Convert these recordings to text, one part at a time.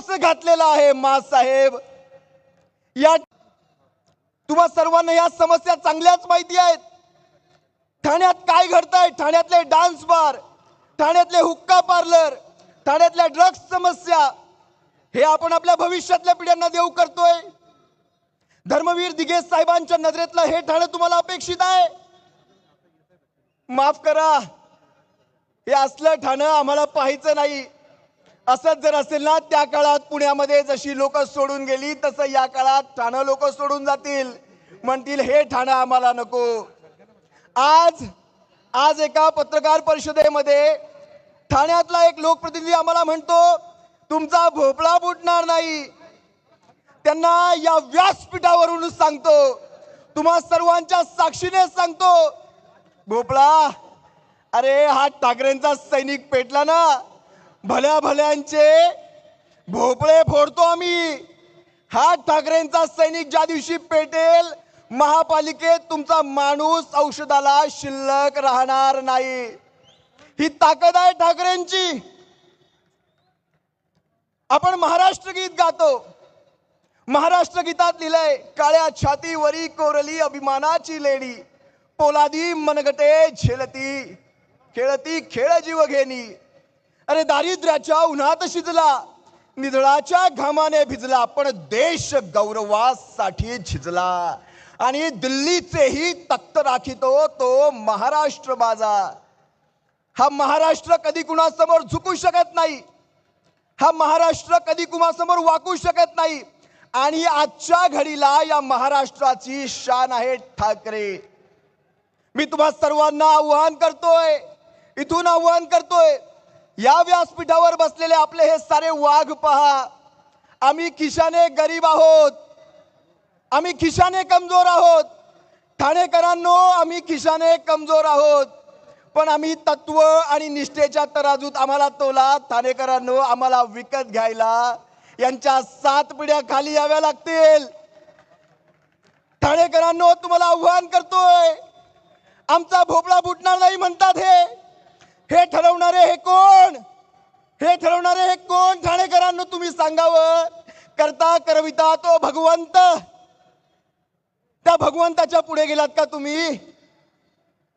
Mask घातलेला आहे साहेब. या तुम्हा सर्वांना या समस्या चांगल्याच माहिती आहेत. ठाण्यात काय घडतंय, ठाण्यातले डान्स बार, ठाण्यातले हुक्का पार्लर, ठाण्यातल्या ड्रग्स समस्या, हे आपण आपल्या भविष्यातल्या पिढ्यांना देऊ करतोय. धर्मवीर दिघे साहेबांच्या नजरेतलं हे ठाणे तुम्हाला अपेक्षित आहे? माफ करा, हे असलं ठाणे आम्हाला पाहायचं नाही. असंच जर असेल ना, त्या काळात पुण्यामध्ये जशी लोक सोडून गेली तसं या काळात ठाणे लोक सोडून जातील, म्हणतील हे ठाणे आम्हाला नको. आज एका पत्रकार परिषदेमध्ये ठाण्यातला एक लोकप्रतिनिधी आम्हाला म्हणतो तुमचा भोपळा फुटणार नाही. त्यांना या व्यासपीठावरून सांगतो, तुम्हा सर्वांच्या साक्षीने सांगतो, भोपळा, अरे हा ठाकरेंचा सैनिक पेटला ना, भल्या भल्यांचे भोपळे फोडतो आम्ही. हा ठाकरेंचा सैनिक ज्या दिवशी पेटेल, महापालिकेत तुमचा माणूस औषधाला शिल्लक राहणार नाही. ही ताकद आहे ठाकरेंची. आपण महाराष्ट्र गीत गातो. महाराष्ट्र गीतात लिहिलंय, काळ्या छातीवरी कोरली अभिमानाची लेणी, पोलादी मनगटे झेलती, खेळती खेळ जीव घेणी. अरे दारिद्र्याच्या उन्हात शिजला, निधळाच्या घामाने भिजला, पण देश गौरवासाठी झिजला. आणि दिल्लीचेही तख्त राखितो तो महाराष्ट्र माझा. हा महाराष्ट्र कधी कुणासमोर झुकू शकत नाही. हा महाराष्ट्र कधी कुणासमोर वाकू शकत नाही. आणि आजच्या घडीला या महाराष्ट्राची शान आहे ठाकरे. मी तुम्हा सर्वांना आव्हान करतोय, इथून आव्हान करतोय, या व्यासपीठावर बसलेले आपले हे सारे वाघ पहा. आम्ही खिशाने गरीब आहोत, आम्ही खिशाने कमजोर आहोत. ठाणेकरांनो, आम्ही खिशाने कमजोर आहोत, पण आम्ही तत्व आणि निष्ठेच्या तराजूत आम्हाला तोला. ठाणेकरांनो, आम्हाला विकत घ्यायला यांच्या 7 पिढ्या खाली याव्या लागतील. ठाणेकरांनो, तुम्हाला आव्हान करतोय, आमचा भोपळा फुटणार नाही म्हणतात हे ठरवणारे हे कोण? हे ठरवणारे हे कोण? ठाणेकरांनो, तुम्ही सांगावं. करता करविता तो भगवंत, त्या भगवंताच्या पुढे गेलात का तुम्ही?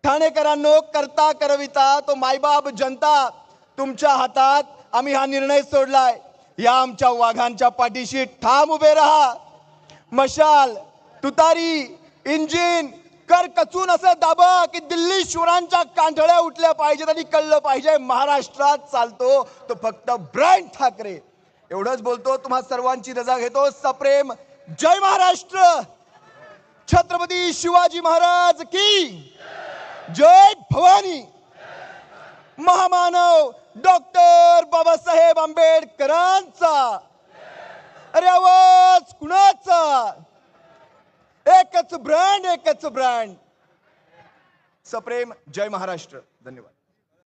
ठाणेकरांनो, करता करविता तो मायबाप जनता तुमच्या हातात. आम्ही हा निर्णय सोडलाय, या आमच्या वाघांच्या पाठीशी ठाम उभे राहा. मशाल, तुतारी, इंजिन कर कचून असं दाबा की दिल्ली शुरांच्या कांठळ्या उठल्या पाहिजेत आणि कळलं पाहिजे महाराष्ट्रात चालतो तो फक्त ब्रँड ठाकरे. एवढंच बोलतो, तुम्हा सर्वांची रजा घेतो. सप्रेम जय महाराष्ट्र. छत्रपती शिवाजी महाराज की जय. भवानी. महामानव डॉक्टर बाबासाहेब आंबेडकरांचा. अरे आवाज कुणाचा? एकच ब्रँड, एकच ब्रँड. सप्रेम जय महाराष्ट्र. धन्यवाद.